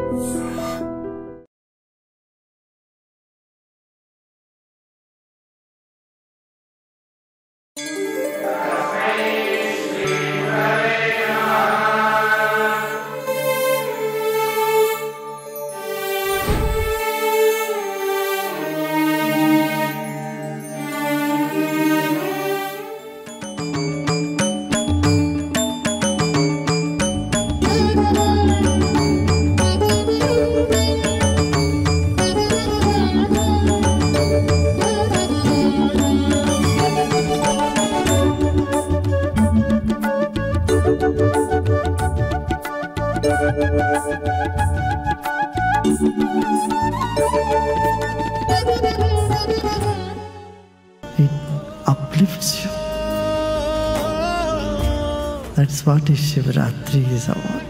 It uplifts you. That's what is Shivaratri is about.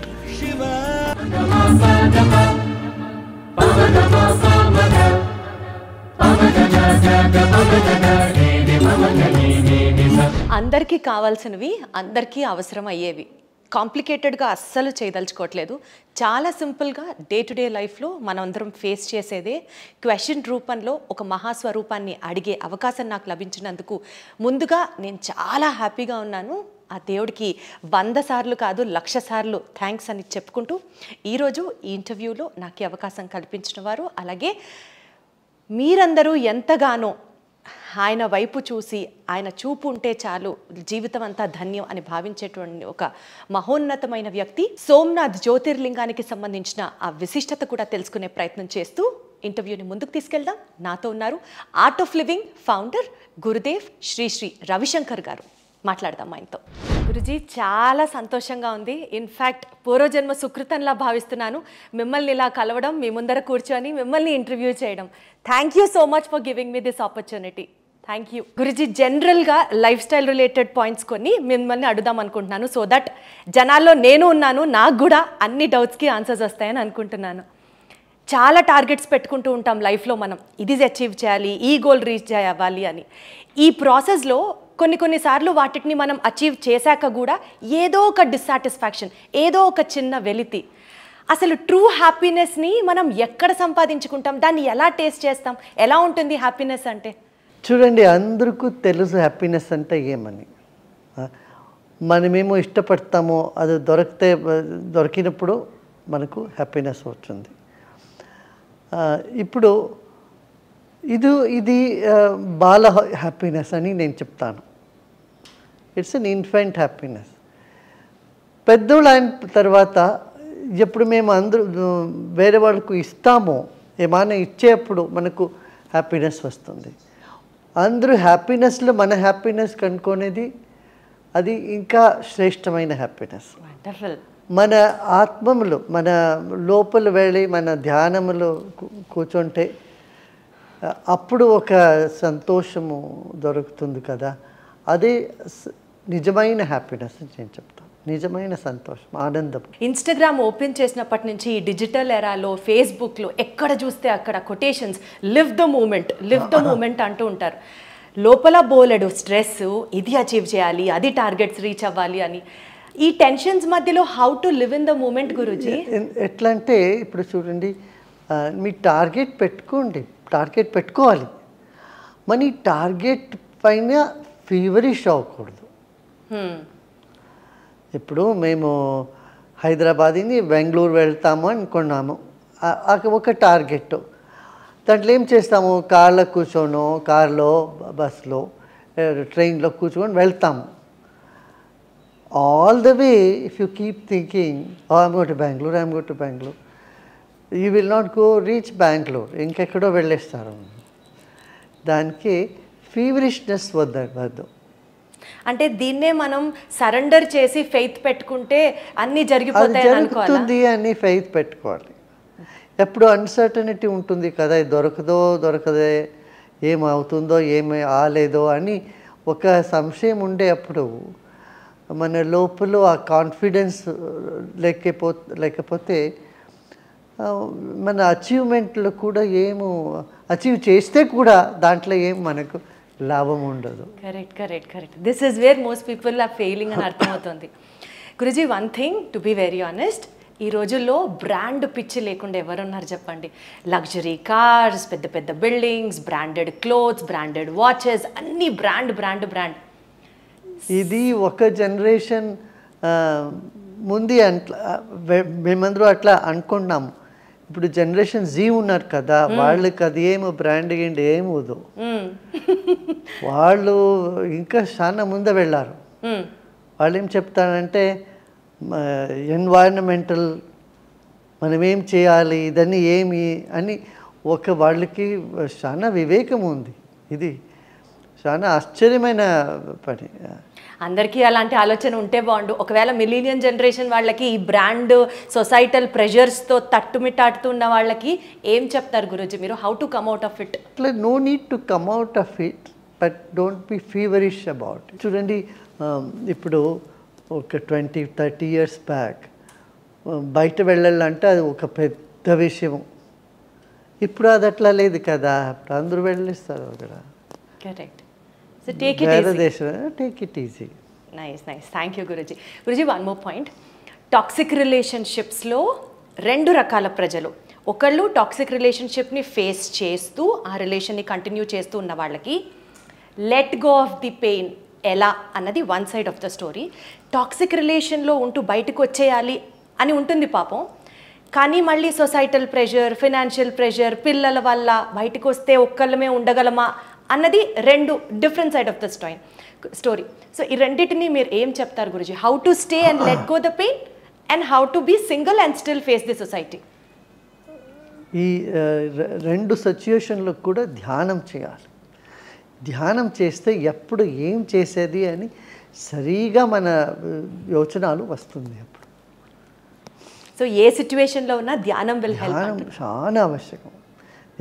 అందరికీ కావాల్సినవి అందరికీ అవసరం అయ్యేవి. కాంప్లికేటెడ్గా అస్సలు చేయదలుచుకోవట్లేదు. చాలా సింపుల్గా డే టు డే లైఫ్లో మనందరం ఫేస్ చేసేదే క్వశ్చన్ రూపంలో ఒక మహాస్వరూపాన్ని అడిగే అవకాశం నాకు లభించినందుకు ముందుగా నేను చాలా హ్యాపీగా ఉన్నాను. ఆ దేవుడికి 100 సార్లు కాదు 1,00,000 సార్లు థ్యాంక్స్ అని చెప్పుకుంటూ ఈరోజు ఈ ఇంటర్వ్యూలో నాకు అవకాశం కల్పించిన వారు, అలాగే మీరందరూ ఎంతగానో ఆయన వైపు చూసి ఆయన చూపు ఉంటే చాలు జీవితం అంతా ధన్యం అని భావించేటువంటి ఒక మహోన్నతమైన వ్యక్తి సోమనాథ్ జ్యోతిర్లింగానికి సంబంధించిన ఆ విశిష్టత కూడా తెలుసుకునే ప్రయత్నం చేస్తూ ఇంటర్వ్యూని ముందుకు తీసుకెళ్దాం. నాతో ఉన్నారు art of living founder Gurudev Sri Sri Ravishankar garu. మాట్లాడదాం ఆయనతో. గురుజీ, చాలా సంతోషంగా ఉంది. ఇన్ఫ్యాక్ట్ పూర్వజన్మ సుకృతంలా భావిస్తున్నాను మిమ్మల్ని ఇలా కలవడం, మీ ముందర కూర్చొని మిమ్మల్ని ఇంటర్వ్యూ చేయడం. Thank you so much for giving me this opportunity. Thank you Guruji. జనరల్గా లైఫ్ స్టైల్ రిలేటెడ్ పాయింట్స్ కొన్ని మిమ్మల్ని అడుగుదాం అనుకుంటున్నాను, సో దట్ జనాల్లో నేను ఉన్నాను, నాకు కూడా అన్ని డౌట్స్కి ఆన్సర్స్ వస్తాయని అనుకుంటున్నాను. చాలా టార్గెట్స్ పెట్టుకుంటూ ఉంటాం లైఫ్లో, మనం ఇది అచీవ్ చేయాలి, ఈ గోల్ రీచ్ అవ్వాలి అని. ఈ ప్రాసెస్లో కొన్నిసార్లు వాటిని మనం అచీవ్ చేశాక కూడా ఏదో ఒక డిస్సాటిస్ఫాక్షన్, ఏదో ఒక చిన్న వెలితి. అసలు ట్రూ హ్యాపీనెస్ని మనం ఎక్కడ సంపాదించుకుంటాం, దాన్ని ఎలా టేస్ట్ చేస్తాం, ఎలా ఉంటుంది హ్యాపీనెస్ అంటే? చూడండి, అందరికీ తెలుసు హ్యాపీనెస్ అంటే ఏమని. మనమేమో ఇష్టపడతామో అది దొరికినప్పుడు మనకు హ్యాపీనెస్ వచ్చింది. ఇప్పుడు ఇది బాల హ్యాపీనెస్ అని నేను చెప్తాను. It's an infant happiness. పెద్దోళ్ళు అయిన తర్వాత ఎప్పుడు మేము అందరూ వేరే వాళ్ళకు ఇస్తామో, ఏమైనా ఇచ్చేప్పుడు మనకు హ్యాపీనెస్ వస్తుంది. అందరూ హ్యాపీనెస్లో మన హ్యాపీనెస్ కనుక్కునేది అది ఇంకా శ్రేష్టమైన హ్యాపీనెస్. మన ఆత్మములు మన లోపల వెళ్ళి మన ధ్యానములో కూర్చుంటే అప్పుడు ఒక సంతోషము దొరుకుతుంది కదా, అదే నిజమైన హ్యాపీనెస్ అని నేను చెప్తాను. నిజమైన సంతోషం, ఆనందం. ఇన్స్టాగ్రామ్ ఓపెన్ చేసినప్పటి నుంచి ఈ డిజిటల్ ఎరాలో ఫేస్బుక్లో ఎక్కడ చూస్తే అక్కడ కొటేషన్స్, లివ్ ద మూమెంట్ అంటూ ఉంటారు. లోపల బోలెడు స్ట్రెస్, ఇది అచీవ్ చేయాలి, అది టార్గెట్స్ రీచ్ అవ్వాలి అని. ఈ టెన్షన్స్ మధ్యలో how to live in the moment Guruji? ఎట్లా అంటే ఇప్పుడు చూడండి, మీ టార్గెట్ పెట్టుకోవాలి. మన ఈ టార్గెట్ పైన ఫీవరిష్ అవ్వకూడదు. ఇప్పుడు మేము హైదరాబాద్ని బెంగళూరు వెళ్తాము అనుకున్నాము, ఒక టార్గెట్. దాంట్లో ఏం చేస్తాము, కార్లో బస్లో ట్రైన్లో కూర్చొని వెళ్తాము. All the way if you keep thinking I'm go to Bengaluru, you will not reach Bengaluru, ఇంకెక్కడో వెళ్ళేస్తారు. దానికి ఫీవరిష్నెస్ వద్దు. అంటే దీన్నే మనం సరెండర్ చేసి ఫెయిత్ పెట్టుకుంటే అన్నీ జరుగుతుంది అని ఫెయిత్ పెట్టుకోవాలి. ఎప్పుడు అన్సర్టనిటీ ఉంటుంది కదా, దొరకదే, ఏమవుతుందో ఏమి ఆలేదో అని ఒక సంశయం ఉండే అప్పుడు మన లోపల ఆ కాన్ఫిడెన్స్ లేకపోతే మన అచీవ్మెంట్లో కూడా అచీవ్ చేస్తే కూడా దాంట్లో మనకు లాభం ఉండదు. Correct. This is where most people are failing అని అర్థమవుతుంది. Guruji, one thing to be very honest, ఈ రోజుల్లో బ్రాండ్ పిచ్చి లేకుండా ఎవరున్నారు చెప్పండి. లగ్జరీ కార్స్, పెద్ద పెద్ద buildings, branded clothes, branded watches, అన్నీ బ్రాండ్ బ్రాండ్ బ్రాండ్. ఇది ఒక జనరేషన్ ముందు అట్లా మేమందరూ అట్లా అనుకున్నాము. ఇప్పుడు జనరేషన్ జీ ఉన్నారు కదా, వాళ్ళకి అది ఏమో బ్రాండ్ గిండి ఏమోదు. వాళ్ళు ఇంకా చాలా ముందు వెళ్ళారు. వాళ్ళు ఏం చెప్తారంటే ఎన్వైరన్మెంటల్ మనం ఏం చేయాలి, ఇదన్నీ ఏమి అని వాళ్ళకి చాలా వివేకం ఉంది. ఇది చాలా ఆశ్చర్యమైన పని. అందరికీ అలాంటి ఆలోచన ఉంటే బాగుండు. ఒకవేళ మిలీనియన్ జనరేషన్ వాళ్ళకి ఈ బ్రాండ్ సొసైటల్ ప్రెషర్స్తో తట్టుమిట్టాడుతున్న వాళ్ళకి ఏం చెప్తారు గురూజీ మీరు? How to come out of it? అట్లా no need to come out of it, but don't be feverish about it. చూడండి, ఇప్పుడు ఒక 20-30 years బ్యాక్ బయట వెళ్ళాలంటే అది ఒక పెద్ద విషయం. ఇప్పుడు అది అట్లా లేదు కదా, ఇప్పుడు అందరూ వెళ్ళిస్తారు అక్కడ. కరెక్ట్. సో టేక్ ఇట్ వేరే దేశం take it easy. Nice nice, thank you Guruji. Guruji, one more point. Toxic రిలేషన్షిప్స్లో 2 రకాల ప్రజలు. ఒకళ్ళు టాక్సిక్ రిలేషన్షిప్ని ఫేస్ చేస్తూ ఆ రిలేషన్ని కంటిన్యూ చేస్తూ ఉన్న వాళ్ళకి let go of the pain ఎలా అన్నది one side of the story. Toxic రిలేషన్లో ఉంటూ బయటకు వచ్చేయాలి అని ఉంటుంది పాపం, కానీ మళ్ళీ సొసైటల్ ప్రెషర్, ఫైనాన్షియల్ ప్రెషర్, పిల్లల వల్ల బయటకు వస్తే ఒక్కళ్ళమే ఉండగలమా అన్నది 2 different side of the story. So ఈ రెండింటిని మీరు ఏం చెప్తారు Guruji? How to stay and let go the pain and how to be single and still face the society. ఈ 2 సిచ్యుయేషన్లో కూడా ధ్యానం చేయాలి. ధ్యానం చేస్తే ఎప్పుడు ఏం చేసేది అని సరిగా మన యోచనలు వస్తుంది. అప్పుడు సో ఏ సిచ్యువేషన్లో ఉన్నా ధ్యానం విల్ హెల్ప్. ధ్యానం చాలా ఆవశ్యకం.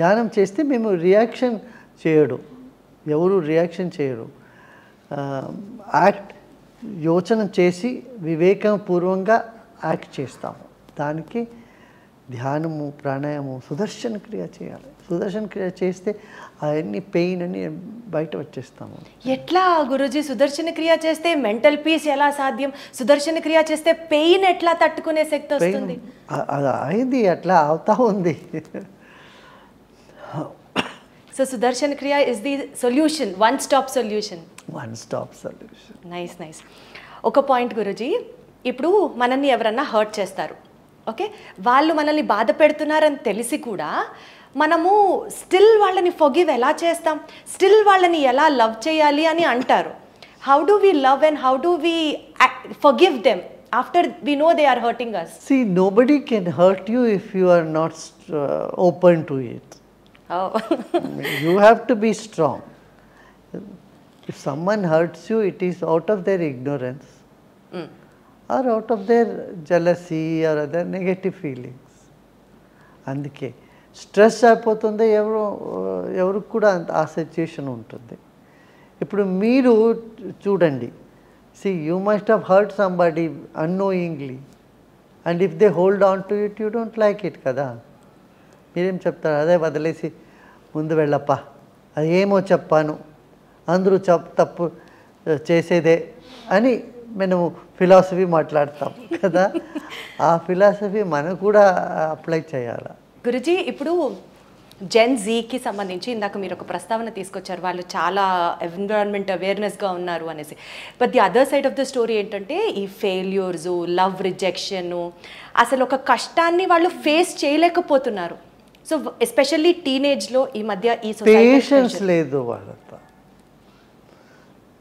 ధ్యానం చేస్తే మేము రియాక్షన్ చేయడు, ఎవరు రియాక్షన్ చేయరు. యాక్ట్ యోచన చేసి వివేకపూర్వంగా యాక్ట్ చేస్తాము. దానికి ధ్యానము, ప్రాణాయామము, సుదర్శన క్రియ చేయాలి. సుదర్శన క్రియ చేస్తే అవన్నీ పెయిన్ అని బయట వచ్చేస్తాము. ఎట్లా గురూజీ సుదర్శన క్రియ చేస్తే మెంటల్ పీస్ ఎలా సాధ్యం? సుదర్శన క్రియ చేస్తే పెయిన్ ఎట్లా తట్టుకునే శక్తి వస్తుంది? అది అయింది, అట్లా అవుతా ఉంది. సో సుదర్శన క్రియ is the solution, one stop solution. Nice nice. ఒక పాయింట్ గురూజీ, ఇప్పుడు మనల్ని ఎవరన్నా హర్ట్ చేస్తారు, ఓకే, వాళ్ళు మనల్ని బాధ పెడుతున్నారని తెలిసి కూడా మనము స్టిల్ వాళ్ళని ఫర్గివ్ ఎలా చేస్తాం? స్టిల్ వాళ్ళని ఎలా లవ్ చేయాలి అని అంటారు. How do we love and how do we forgive them after we know they are hurting us? See, nobody can hurt you if you are not open to it. Oh. You have to be strong. If someone hurts you, it is out of their ignorance or out of their jealousy or other negative feelings. అందుకే stress అయిపోతుంది, ఎవరికి కూడా ఆ situation ఉంటుంది. ఇప్పుడు మీరు చూడండి, see, you must have hurt somebody unknowingly, and if they hold on to it, you don't like it కదా. మీరేం చెప్తారు? అదే వదిలేసి ముందు వెళ్ళప్ప, అది ఏమో చెప్పాను, అందరూ తప్పు చేసేదే అని మేము ఫిలాసఫీ మాట్లాడతాం కదా. ఆ ఫిలాసఫీ మనం కూడా అప్లై చేయాలి. గురుజీ, ఇప్పుడు జెన్ జీకి సంబంధించి ఇందాక మీరు ఒక ప్రస్తావన తీసుకొచ్చారు, వాళ్ళు చాలా ఎన్విరాన్మెంట్ అవేర్నెస్గా ఉన్నారు అనేసి. But the other side of the story ఏంటంటే ఈ ఫెయిల్యూర్స్, లవ్ రిజెక్షను, అసలు ఒక కష్టాన్ని వాళ్ళు ఫేస్ చేయలేకపోతున్నారు. సో ఎస్పెషల్లీ టీనేజ్లో ఈ మధ్య ఈ పేషెన్స్ లేదు, వాళ్ళతో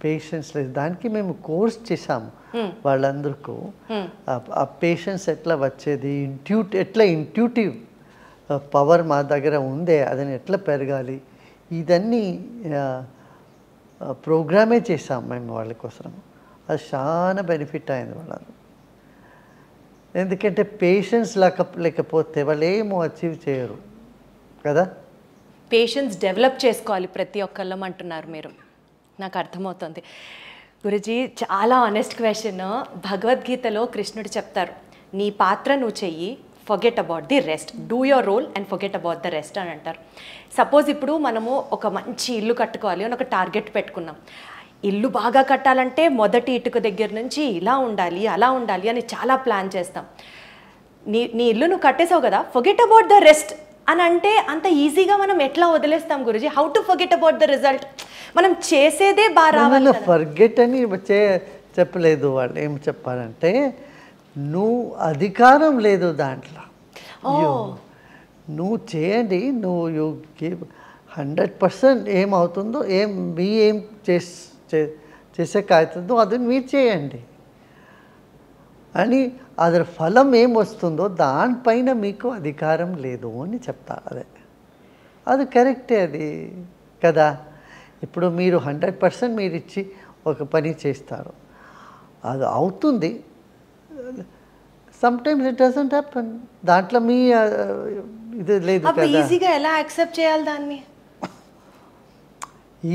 పేషెన్స్ లేదు. దానికి మేము కోర్స్ చేసాము వాళ్ళందరికీ. ఆ పేషెన్స్ ఎట్లా వచ్చేది, ఎట్లా ఇంట్యూటివ్ పవర్ మా దగ్గర ఉందే, అదని ఎట్లా పెరగాలి, ఇదన్నీ ప్రోగ్రామే చేసాం మేము వాళ్ళ కోసం. అది చాలా బెనిఫిట్ అయింది వాళ్ళని. ఎందుకంటే పేషెన్స్ లేకపోతే వాళ్ళు ఏమో అచీవ్ చేయరు కదా. పేషెన్స్ డెవలప్ చేసుకోవాలి ప్రతి ఒక్కళ్ళం అంటున్నారు మీరు, నాకు అర్థమవుతుంది. గురుజీ, చాలా ఆనెస్ట్ క్వశ్చన్. భగవద్గీతలో కృష్ణుడు చెప్తారు, నీ పాత్ర నువ్వు చెయ్యి, forget about the rest, do your role and forget about the rest అని అంటారు. సపోజ్ ఇప్పుడు మనము ఒక మంచి ఇల్లు కట్టుకోవాలి అని ఒక టార్గెట్ పెట్టుకున్నాం. ఇల్లు బాగా కట్టాలంటే మొదటి ఇటుక దగ్గర నుంచి ఇలా ఉండాలి, అలా ఉండాలి అని చాలా ప్లాన్ చేస్తాం. నీ ఇల్లు నువ్వు కట్టేసావు కదా, ఫర్గెట్ అబౌట్ ద రెస్ట్ అని అంటే అంత ఈజీగా మనం ఎట్లా వదిలేస్తాం Guruji? How to forget about the result? మనం చేసేదే బాగా రావాలి కదా. ఫర్గెట్ అని చెప్పలేదు. వాళ్ళు ఏం చెప్పారంటే నువ్వు అధికారం లేదు దాంట్లో. నువ్వు చేయండి, నువ్వు యూ గివ్ 100%. ఏమవుతుందో ఏం చేసేకవుతుందో అది మీరు చేయండి అని. అదర్ ఫలం ఏం వస్తుందో దానిపైన మీకు అధికారం లేదు అని చెప్తారు. అది కరెక్టే అది కదా. ఇప్పుడు మీరు 100% మీరు ఇచ్చి ఒక పని చేస్తారు, అది అవుతుంది. Sometimes it doesn't happen. దాంట్లో మీ ఇది లేదు కదా. ఈజీగా ఎలా యాక్సెప్ట్ చేయాలి దాన్ని?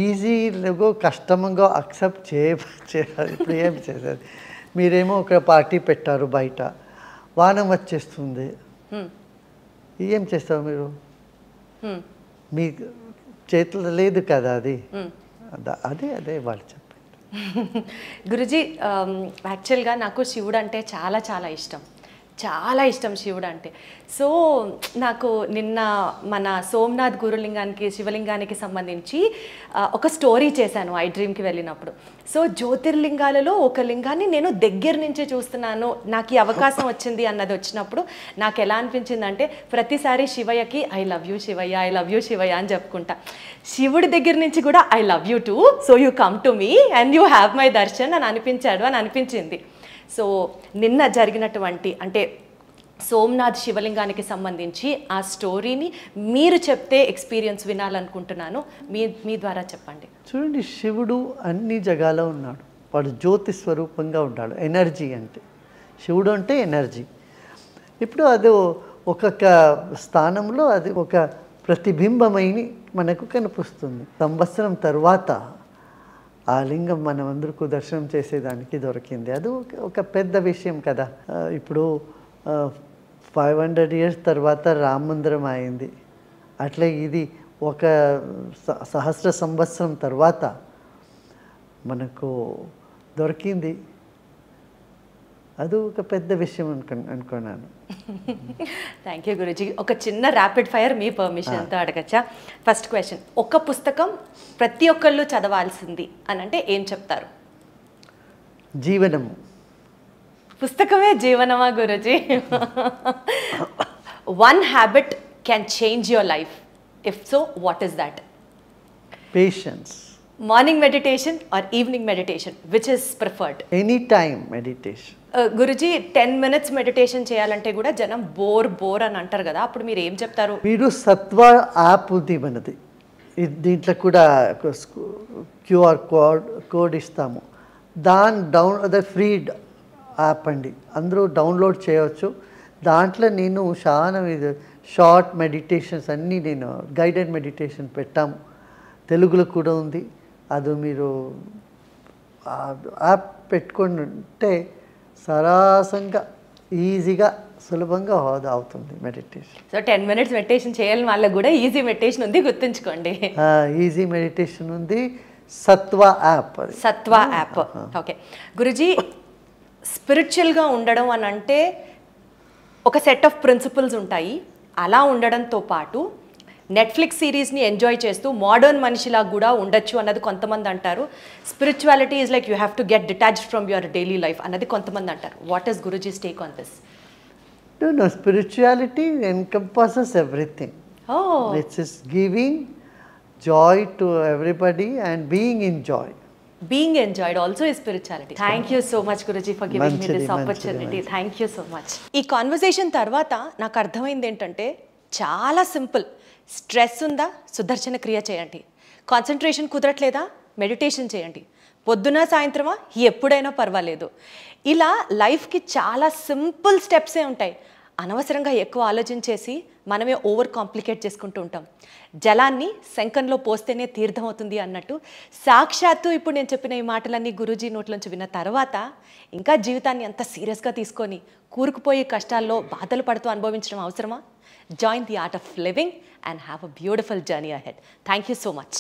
ఈజీగా కష్టంగా అక్సెప్ట్ చేయాలి. ఇప్పుడు ఏం చేసేది? మీరేమో ఒక పార్టీ పెట్టారు, బయట వానం వచ్చేస్తుంది, ఏం చేస్తారు మీరు? మీ చేతుల్లో లేదు కదా అది. అదే వాళ్ళు చెప్పారు. గురుజీ, యాక్చువల్గా నాకు శివుడు అంటే చాలా చాలా ఇష్టం, చాలా ఇష్టం శివుడు అంటే. సో నాకు నిన్న మన సోమనాథ్ గురులింగానికి, శివలింగానికి సంబంధించి ఒక స్టోరీ చేశాను ఐ డ్రీమ్కి వెళ్ళినప్పుడు. సో జ్యోతిర్లింగాలలో ఒక లింగాన్ని నేను దగ్గర నుంచి చూస్తున్నాను, నాకు ఈ అవకాశం వచ్చింది అన్నది వచ్చినప్పుడు నాకు ఎలా అనిపించింది అంటే, ప్రతిసారి శివయ్యకి I love you Shivayya, I love you Shivayya అని చెప్పుకుంటా. శివుడి దగ్గర నుంచి కూడా I love you too, so you come to me and you have my darshan అని అనిపించింది. సో నిన్న జరిగినటువంటి అంటే సోమనాథ్ శివలింగానికి సంబంధించి ఆ స్టోరీని మీరు చెప్తే ఎక్స్పీరియన్స్ వినాలనుకుంటున్నాను. మీ ద్వారా చెప్పండి. చూడండి, శివుడు అన్ని జగాలో ఉన్నాడు. వాడు జ్యోతి స్వరూపంగా ఉన్నాడు. ఎనర్జీ అంటే శివుడు అంటే ఎనర్జీ. ఇప్పుడు అది ఒక్కొక్క స్థానంలో అది ఒక ప్రతిబింబమైన మనకు కనిపిస్తుంది. సంవత్సరం తర్వాత ఆ లింగం మనం అందరికీ దర్శనం చేసేదానికి దొరికింది. అది ఒక పెద్ద విషయం కదా. ఇప్పుడు 500 years తర్వాత రామ మందిరం అయింది. అట్లే ఇది ఒక సహస్ర సంవత్సరం తర్వాత మనకు దొరికింది. అది ఒక పెద్ద విషయం అనుకున్నాను. Thank you Guruji. ఒక చిన్న ర్యాపిడ్ ఫైర్ మీ పర్మిషన్తో అడగచ్చా? ఫస్ట్ క్వశ్చన్, ఒక పుస్తకం ప్రతి ఒక్కళ్ళు చదవాల్సింది అని అంటే ఏం చెప్తారు? జీవనము. పుస్తకమే జీవనమా Guruji? One habit can change your life, if so what is that? Patience. Morning meditation or evening meditation, which is preferred? Any time meditation. Guruji, 10 minutes meditation చేయాలంటే కూడా జనం బోర్ అని అంటారు కదా, అప్పుడు మీరు ఏం చెప్తారు? మీరు సత్వ యాప్ ఉంది మనది, దీంట్లో కూడా QR కోడ్ ఇస్తాము. అదే ఫ్రీ యాప్ అండి, అందరూ డౌన్లోడ్ చేయవచ్చు. దాంట్లో నేను చాలా షార్ట్ మెడిటేషన్స్ అన్నీ నేను గైడెడ్ మెడిటేషన్ పెట్టాము. తెలుగులో కూడా ఉంది. అది మీరు యాప్ పెట్టుకుంటే సరాసంగా ఈజీగా సులభంగా అవుతుంది మెడిటేషన్. సో 10 minutes మెడిటేషన్ చేయాలని వాళ్ళకి కూడా ఈజీ మెడిటేషన్ ఉంది, గుర్తుంచుకోండి. ఈజీ మెడిటేషన్ ఉంది, సత్వ యాప్. సత్వ యాప్. ఓకే గురుజీ, స్పిరిచువల్గా ఉండడం అని అంటే ఒక సెట్ ఆఫ్ ప్రిన్సిపల్స్ ఉంటాయి. అలా ఉండడంతో పాటు నెట్ఫ్లిక్స్ సిరీస్ని ఎంజాయ్ చేస్తూ మోడర్న్ మనిషిలా కూడా ఉండొచ్చు అన్నది కొంతమంది అంటారు. Spirituality is like you have to get detached from your daily life అన్నది కొంతమంది అంటారు. What is Guruji's take on this? No, spirituality encompasses everything. It's just giving joy to everybody and being in joy. Being enjoyed also is spirituality. Thank you so much Guruji for giving me this opportunity. Thank you so much. ఈ conversation తర్వాత నాకు అర్థమైంది ఏంటంటే చాలా simple. Stress ఉందా, సుదర్శన క్రియ చేయండి. Concentration కుదరట్లేదా, meditation చేయండి. పొద్దున సాయంత్రమా, ఎప్పుడైనా పర్వాలేదు. ఇలా లైఫ్కి చాలా సింపుల్ స్టెప్సే ఉంటాయి. అనవసరంగా ఎక్కువ ఆలోచించేసి మనమే ఓవర్ కాంప్లికేట్ చేసుకుంటూ ఉంటాం. జలాన్ని శంఖంలో పోస్తేనే తీర్థం అవుతుంది అన్నట్టు సాక్షాత్తు ఇప్పుడు నేను చెప్పిన ఈ మాటలన్నీ గురూజీ నోట్లోంచి విన్న తర్వాత ఇంకా జీవితాన్ని అంత సీరియస్గా తీసుకొని కూరుకుపోయే కష్టాల్లో బాధలు పడుతూ అనుభవించడం అవసరమా? Join the art of living and have a beautiful journey ahead. Thank you so much.